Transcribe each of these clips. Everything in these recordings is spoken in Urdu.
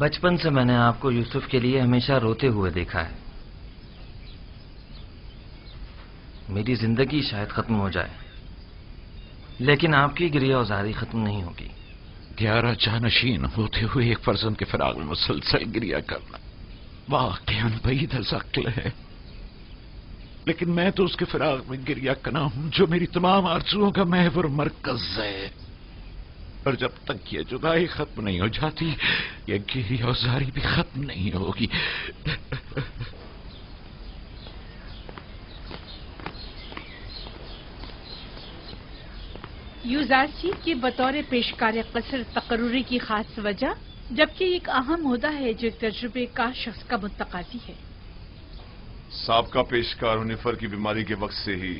بچپن سے میں نے آپ کو یوسف کے لیے ہمیشہ روتے ہوئے دیکھا ہے. میری زندگی شاید ختم ہو جائے لیکن آپ کی گریہ وزاری ختم نہیں ہوگی. 11 جانشین ہوتے ہوئے ایک فرزند کے فراق میں مسلسل گریہ کرنا واقعاً بعید العقل ہے، لیکن میں تو اس کے فراق میں گریہ کرنا ہوں جو میری تمام آرزوؤں کا محور مرکز ہے. اور جب تک یہ جدائی ختم نہیں ہو جاتی یہ گریہ وزاری بھی ختم نہیں ہوگی. یوزارسیف کی بطور پیشکار قصر تقرری کی خاص وجہ، جبکہ ایک اہم عہدہ ہے جو ایک تجربے کا شخص کا متقاضی ہے. سابقہ پیشکار ہنیفر کی بیماری کے وقت سے ہی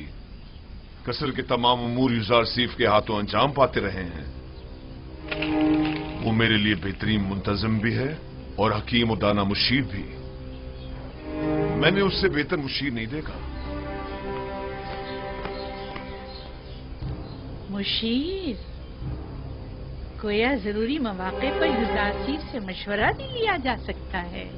قصر کے تمام امور یوزارسیف کے ہاتھوں انجام پاتے رہے ہیں. وہ میرے لیے بہترین منتظم بھی ہے اور حکیم و دانا مشیر بھی. میں نے اس سے بہتر مشیر نہیں دیکھا. مشیر گویا ضروری مواقع پر یوزارسیف سے مشورہ بھی لیا جا سکتا ہے.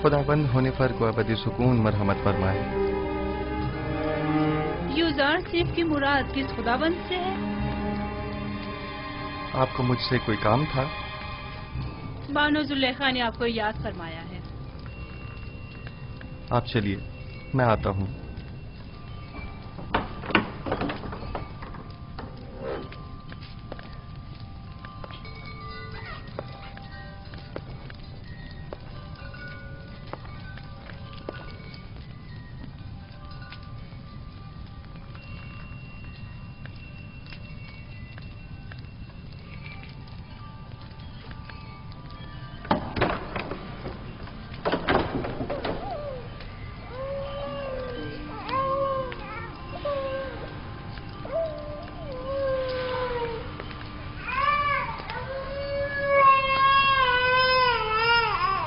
خداوند ہنیفر کو ابدی سکون مرحمت فرمائے. یوزارسیف کی مراد کس خداوند سے ہے؟ آپ کو مجھ سے کوئی کام تھا؟ بانو زلیخا نے آپ کو یاد فرمایا ہے. آپ چلیے میں آتا ہوں.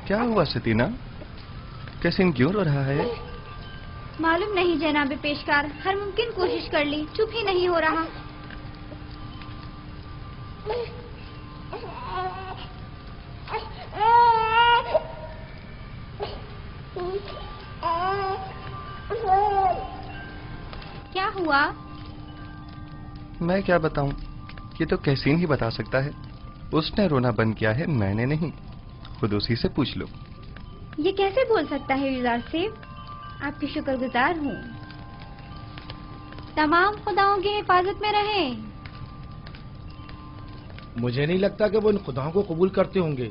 کیا ہوا ستینہ؟ کیسن کیوں رو رہا ہے؟ معلوم نہیں جناب پیشکار، ہر ممکن کوشش کر لی، چپ ہی نہیں ہو رہا. کیا ہوا؟ میں کیا بتاؤں، یہ تو کیسین ہی بتا سکتا ہے. اس نے رونا بند کیا ہے، میں نے نہیں. خود اسی سے پوچھ لو. یہ کیسے بول سکتا ہے یوزارسیف؟ آپ کی شکر گزار ہوں. تمام خداؤں کی حفاظت میں رہیں. مجھے نہیں لگتا کہ وہ ان خداؤں کو قبول کرتے ہوں گے.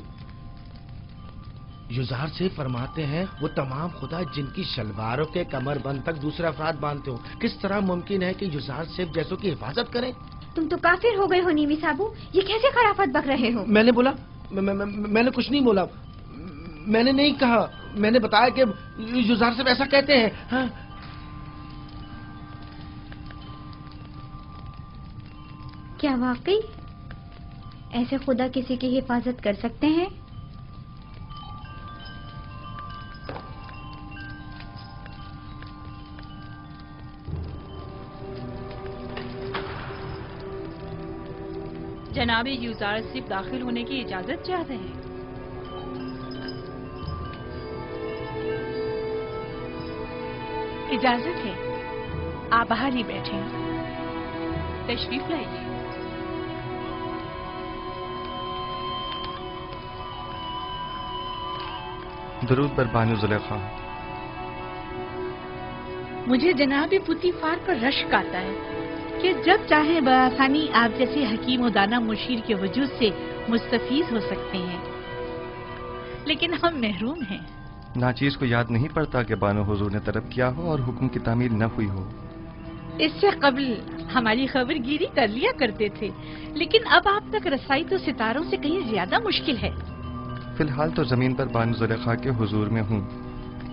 یوزارسیف فرماتے ہیں وہ تمام خدا جن کی شلواروں کے کمر بند تک دوسرے افراد باندھتے ہو. کس طرح ممکن ہے کہ یوزارسیف جیسوں کی حفاظت کریں؟ تم تو کافر ہو گئے ہو نیمی صاحبو، یہ کیسے خرافت بک رہے ہو؟ میں نے بولا؟ میں نے کچھ نہیں بولا. میں نے نہیں کہا، میں نے بتایا کہ یوزارسیف ایسا کہتے ہیں. ہاں کیا واقعی ایسے خدا کسی کی حفاظت کر سکتے ہیں؟ جناب یوزارسیف داخل ہونے کی اجازت چاہتے ہیں. اجازت ہے، آپ باہر ہی بیٹھیں. تشریف لائیے. درود بر بانو زلیخا. مجھے جناب پوتیفار پر رشک آتا ہے کہ جب چاہیں بآسانی آپ جیسے حکیم و دانا مشیر کے وجود سے مستفیض ہو سکتے ہیں، لیکن ہم محروم ہیں. ناچیز کو یاد نہیں پڑتا کہ بانو حضور نے طلب کیا ہو اور حکم کی تعمیل نہ ہوئی ہو. اس سے قبل ہماری خبر گیری کر لیا کرتے تھے، لیکن اب آپ تک رسائی تو ستاروں سے کہیں زیادہ مشکل ہے. فی الحال تو زمین پر بانو زلیخا کے حضور میں ہوں.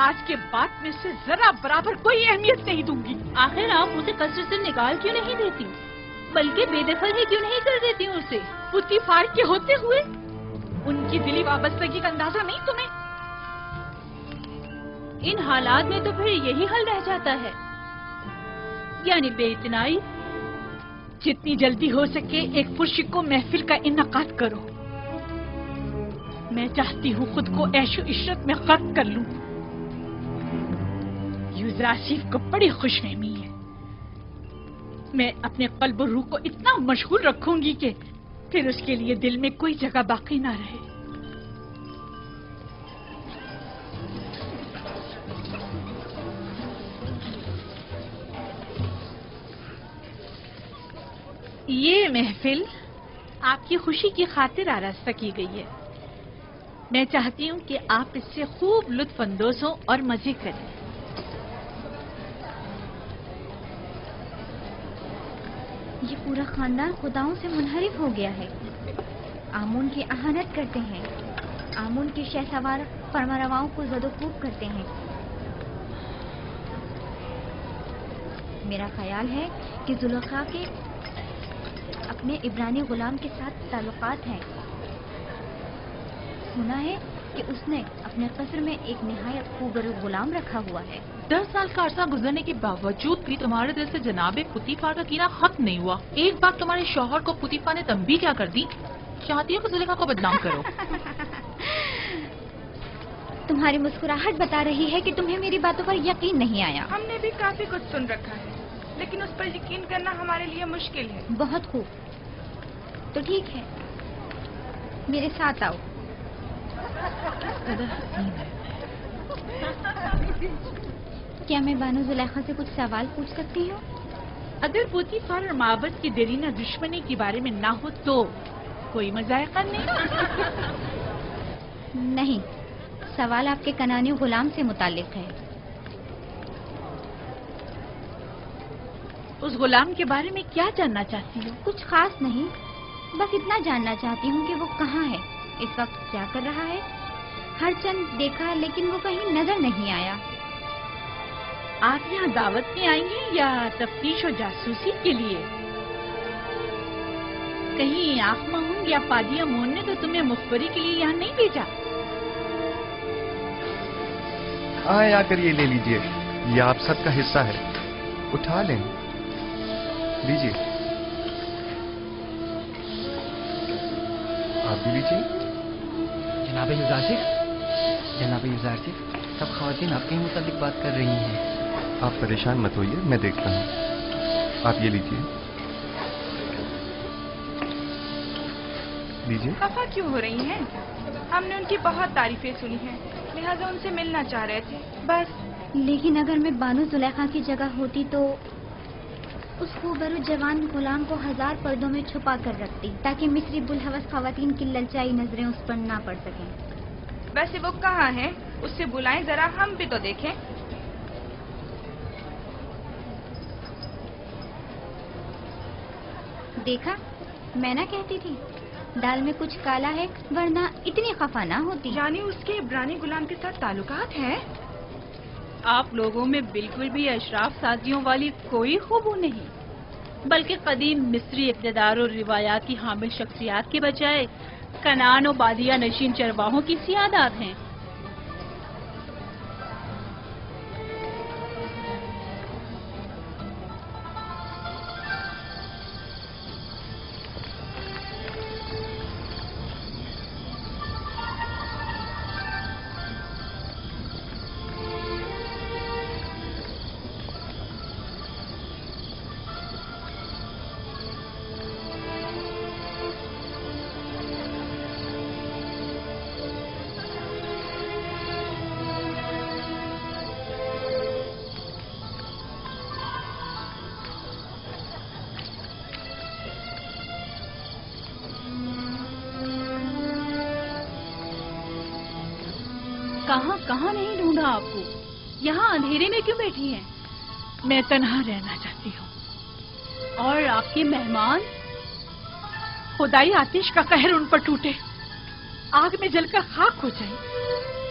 آج کے بعد میں سے ذرا برابر کوئی اہمیت نہیں دوں گی. آخر آپ اسے قصر سے نکال کیوں نہیں دیتی بلکہ بے دخل ہی کیوں نہیں کر دیتی اسے؟ پوتیفار کے ہوتے ہوئے ان کی دلی وابستگی کا اندازہ نہیں تمہیں؟ ان حالات میں تو پھر یہی حل رہ جاتا ہے، یعنی بے اتنائی. جتنی جلدی ہو سکے ایک پرشکو محفل کا انعقاد کرو. میں چاہتی ہوں خود کو عیش و عشرت میں غرق کر لوں. یوزراسیف کو بڑی خوش فہمی ہے. میں اپنے قلب و روح کو اتنا مشغول رکھوں گی کہ پھر اس کے لیے دل میں کوئی جگہ باقی نہ رہے. یہ محفل آپ کی خوشی کی خاطر آراستہ کی گئی ہے. میں چاہتی ہوں کہ آپ اس سے خوب لطف اندوز ہوں اور مزے کریں. یہ پورا خاندان خداؤں سے منحرف ہو گیا ہے. آمون کی اہانت کرتے ہیں، آمون کے شہسوار فرمانرواؤں کو زد و کوب کرتے ہیں. میرا خیال ہے کہ زلیخا کے اپنے عبرانی غلام کے ساتھ تعلقات ہیں. سنا ہے کہ اس نے اپنے قصر میں ایک نہایت خوبصورت غلام رکھا ہوا ہے. 10 سال کا عرصہ گزرنے کے باوجود بھی تمہارے دل سے جناب پوتیفار کا کینہ ختم نہیں ہوا. ایک بار تمہارے شوہر کو پوتیفار نے تنبیہ کیا کر دی؟ چاہتی ہو کہ زلیخا کو بدنام کرو. تمہاری مسکراہٹ بتا رہی ہے کہ تمہیں میری باتوں پر یقین نہیں آیا. ہم نے بھی کافی کچھ سن رکھا ہے لیکن اس پر یقین کرنا ہمارے لیے مشکل ہے. بہت خوب، تو ٹھیک ہے، میرے ساتھ آؤ. کیا میں بانو زلیخا سے کچھ سوال پوچھ سکتی ہوں؟ اگر پوتیفار اور معبد کی دیرینہ دشمنی کے بارے میں نہ ہو تو کوئی مذائقہ نہیں. نہیں، سوال آپ کے کنانی غلام سے متعلق ہے. اس غلام کے بارے میں کیا جاننا چاہتی ہو؟ کچھ خاص نہیں، بس اتنا جاننا چاہتی ہوں کہ وہ کہاں ہے، اس وقت کیا کر رہا ہے. ہر چند دیکھا لیکن وہ کہیں نظر نہیں آیا. آپ یہاں دعوت میں آئی ہیں یا تفتیش و جاسوسی کے لیے؟ کہیں آپ مہنگ یا پادیا مون نے تو تمہیں مخبری کے لیے یہاں نہیں بھیجا؟ آئے آ کر یہ لے لیجئے، یہ آپ سب کا حصہ ہے، اٹھا لیں، لیجئے. آپ بھی لیجئے. جناب یوزارسف، سب خواتین آپ کے ہی متعلق بات کر رہی ہیں. آپ پریشان مت ہوئیے، میں دیکھتا ہوں. آپ یہ لیجئے. لیجئے. خفا کیوں ہو رہی ہیں؟ ہم نے ان کی بہت تعریفیں سنی ہیں، لہٰذا ان سے ملنا چاہ رہے تھے بس. لیکن اگر میں بانو زلیخا کی جگہ ہوتی تو اس خوبصورت جوان غلام کو 1000 پردوں میں چھپا کر رکھتی تاکہ مصری بلحوث خواتین کی للچائی نظریں اس پر نہ پڑ سکیں. ویسے وہ کہاں ہے؟ اس سے بلائیں ذرا، ہم بھی تو دیکھیں. دیکھا، میں نہ کہتی تھی دال میں کچھ کالا ہے، ورنہ اتنی خفا نہ ہوتی. یعنی اس کے عبرانی غلام کے ساتھ تعلقات ہیں؟ آپ لوگوں میں بالکل بھی اشراف سازیوں والی کوئی خوبو نہیں، بلکہ قدیم مصری اقتدار اور روایات کی حامل شخصیات کے بجائے کنان و بادیہ نشین چرواہوں کی سیادات ہیں. کہاں کہاں نہیں ڈھونڈا آپ کو، یہاں اندھیرے میں کیوں بیٹھی ہیں؟ میں تنہا رہنا چاہتی ہوں. اور آپ کے مہمان؟ خدائی آتش کا قہر ان پر ٹوٹے، آگ میں جل کر خاک ہو جائیں.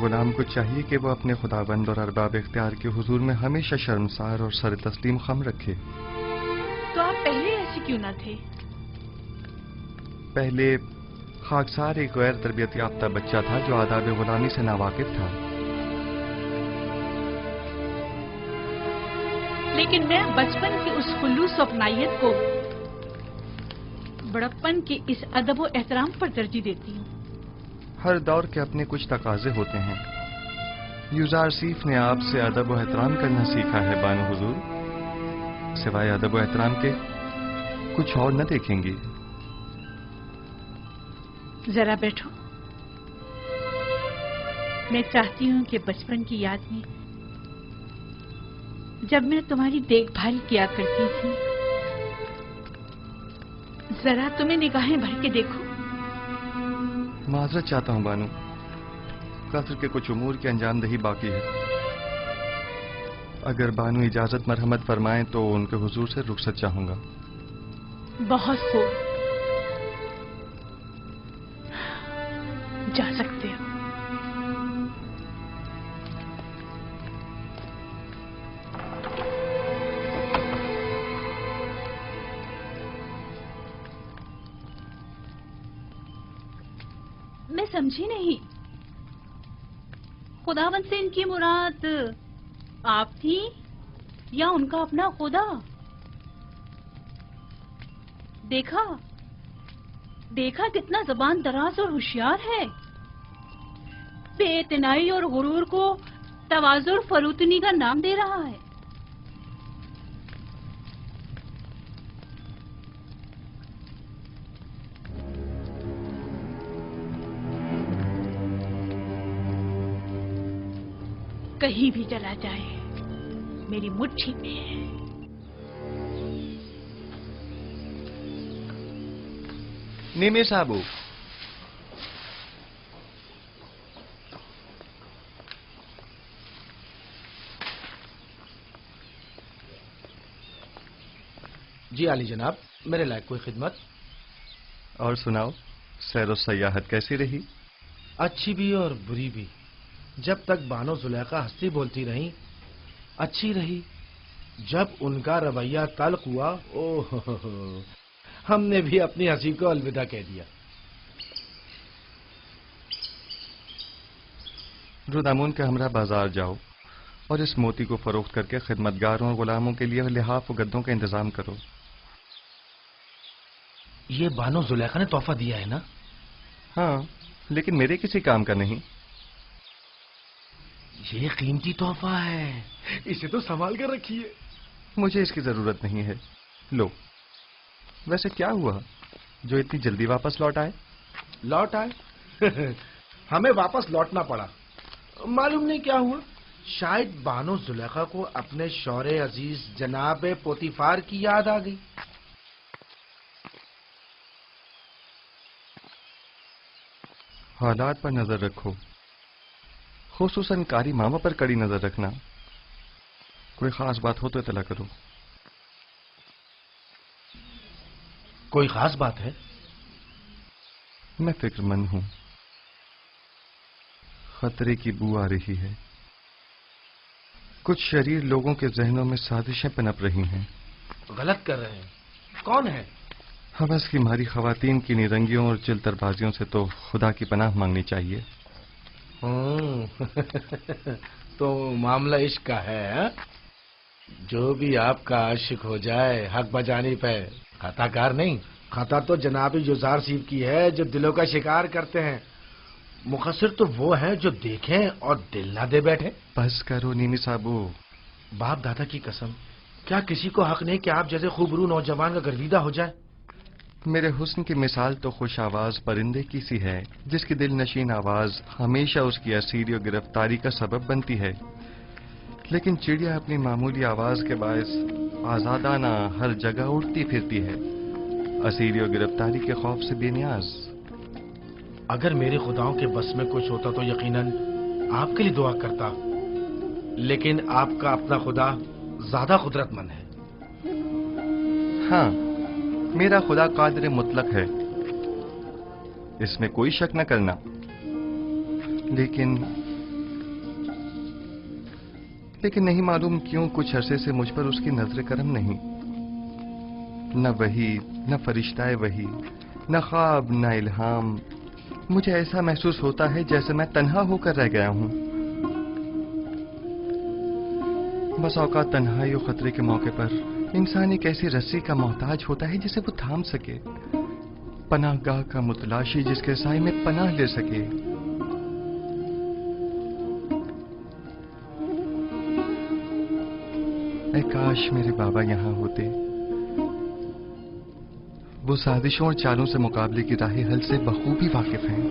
غلام کو چاہیے کہ وہ اپنے خداوند اور ارباب اختیار کے حضور میں ہمیشہ شرمسار اور سر تسلیم خم رکھے۔ تو آپ پہلے ایسے کیوں نہ تھے؟ پہلے خاکسار ایک غیر تربیت یافتہ بچہ تھا جو آداب غلامی سے ناواقف تھا۔ لیکن میں بچپن کی اس خلوص و اپنائیت کو بڑپن کے اس ادب و احترام پر ترجیح دیتی ہوں۔ ہر دور کے اپنے کچھ تقاضے ہوتے ہیں۔ یوزارسیف نے آپ سے ادب و احترام کرنا سیکھا ہے بانو حضور، سوائے ادب و احترام کے کچھ اور نہ دیکھیں گی۔ ذرا بیٹھو، میں چاہتی ہوں کہ بچپن کی یاد میں جب میں تمہاری دیکھ بھال کیا کرتی تھی، ذرا تمہیں نگاہیں بھر کے دیکھو۔ معذرت چاہتا ہوں بانو، قصر کے کچھ امور کی انجام دہی باقی ہے۔ اگر بانو اجازت مرحمت فرمائیں تو ان کے حضور سے رخصت چاہوں گا۔ بہت خوب، جا سکتے ہو۔ میں سمجھی نہیں، خداوند سے ان کی مراد آپ تھی یا ان کا اپنا خدا؟ دیکھا کتنا زبان دراز اور ہوشیار ہے، بے اعتنائی اور غرور کو تواضع اور فروتنی کا نام دے رہا ہے۔ کہیں بھی چلا جائے میری مٹھی میں ہے۔ نیمے صاحب، جی عالی جناب، میرے لائق کوئی خدمت؟ اور سناؤ، سیر و سیاحت کیسی رہی؟ اچھی بھی اور بری بھی۔ جب تک بانو زلیخا ہنسی بولتی رہیں اچھی رہی، جب ان کا رویہ تلخ ہوا ہم نے بھی اپنی ہنسی کو الوداع کہہ دیا۔ رودامون کے ہمراہ بازار جاؤ اور اس موتی کو فروخت کر کے خدمتگاروں اور غلاموں کے لیے لحاف و گدوں کا انتظام کرو۔ یہ بانو زلیخا نے تحفہ دیا ہے نا؟ ہاں، لیکن میرے کسی کام کا نہیں۔ یہ قیمتی تحفہ ہے، اسے تو سنبھال کر رکھیے۔ مجھے اس کی ضرورت نہیں ہے، لو۔ ویسے کیا ہوا جو اتنی جلدی واپس لوٹ آئے؟ لوٹ آئے؟ ہمیں واپس لوٹنا پڑا، معلوم نہیں کیا ہوا۔ شاید بانو زلیخا کو اپنے شوہر عزیز جناب پوتیفار کی یاد آ گئی۔ حالات پر نظر رکھو، خصوصاً کاری ماما پر کڑی نظر رکھنا۔ کوئی خاص بات ہو تو اطلاع کرو۔ کوئی خاص بات ہے؟ میں فکر مند ہوں، خطرے کی بو آ رہی ہے۔ کچھ شریر لوگوں کے ذہنوں میں سازشیں پنپ رہی ہیں۔ غلط کر رہے ہیں؟ کون ہے؟ حوث کی ماری خواتین کی نرنگیوں اور چلتر بازیوں سے تو خدا کی پناہ مانگنی چاہیے۔ تو معاملہ عشق کا ہے؟ جو بھی آپ کا عاشق ہو جائے حق بجانی پہ خطا کار نہیں۔ خطا تو جناب یوزارسیف کی ہے جو دلوں کا شکار کرتے ہیں، مقصر تو وہ ہیں جو دیکھیں اور دل نہ دے بیٹھے۔ بس کرو نیمی صاحبو۔ باپ دادا کی قسم، کیا کسی کو حق نہیں کہ آپ جیسے خوبرو نوجوان کا گرویدہ ہو جائے؟ میرے حسن کی مثال تو خوش آواز پرندے کی سی ہے جس کی دل نشین آواز ہمیشہ اس کی اسیری و گرفتاری کا سبب بنتی ہے، لیکن چڑیا اپنی معمولی آواز کے باعث آزادانہ ہر جگہ اڑتی پھرتی ہے، اسیری و گرفتاری کے خوف سے بے نیاز۔ اگر میرے خداؤں کے بس میں کچھ ہوتا تو یقیناً آپ کے لیے دعا کرتا، لیکن آپ کا اپنا خدا زیادہ قدرت مند ہے۔ ہاں، میرا خدا قادر مطلق ہے، اس میں کوئی شک نہ کرنا، لیکن لیکن نہیں معلوم کیوں کچھ عرصے سے مجھ پر اس کی نظر کرم نہیں. نہ وحی، نہ فرشتہ وحی، نہ خواب، نہ الہام. مجھے ایسا محسوس ہوتا ہے جیسے میں تنہا ہو کر رہ گیا ہوں. بس اوقات تنہائی و خطرے کے موقع پر انسان ایک ایسی رسی کا محتاج ہوتا ہے جسے وہ تھام سکے، پناہ گاہ کا متلاشی جس کے سائے میں پناہ لے سکے. اے کاش میرے بابا یہاں ہوتے. وہ سازشوں اور چالوں سے مقابلے کی راہ حل سے بخوبی واقف ہیں.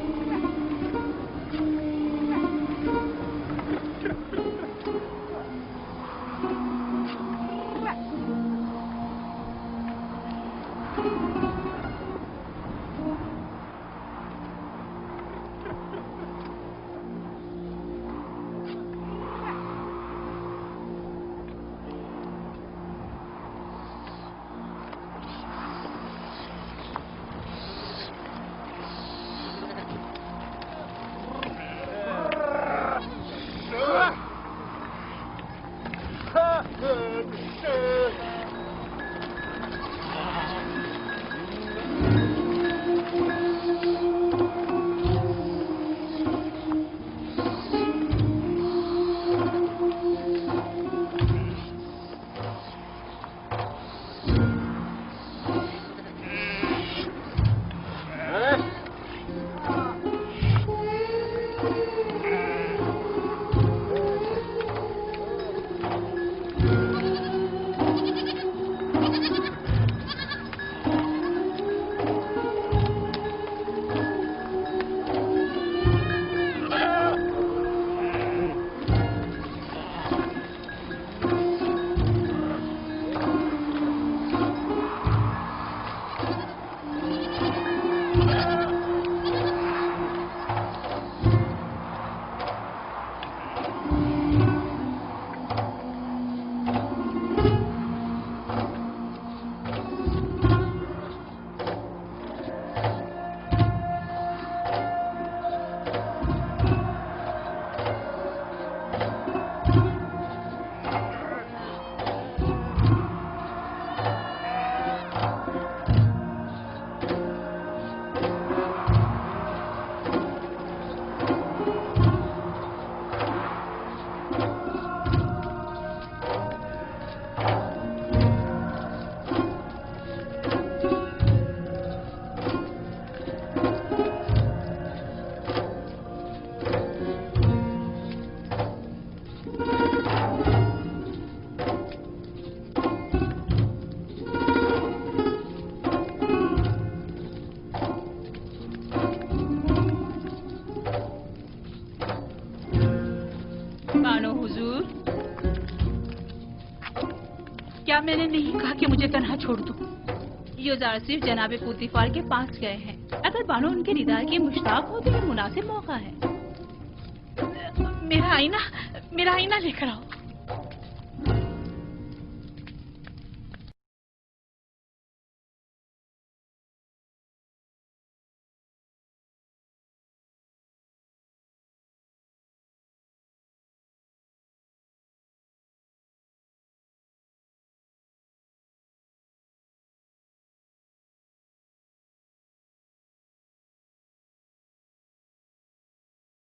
کیا میں نے نہیں کہا کہ مجھے تنہا چھوڑ دو؟ یوزار صرف جناب پوتیفار کے پاس گئے ہیں. اگر بانو ان کے دیدار کے مشتاق ہو تو یہ مناسب موقع ہے. میرا آئینہ لے کر آؤ.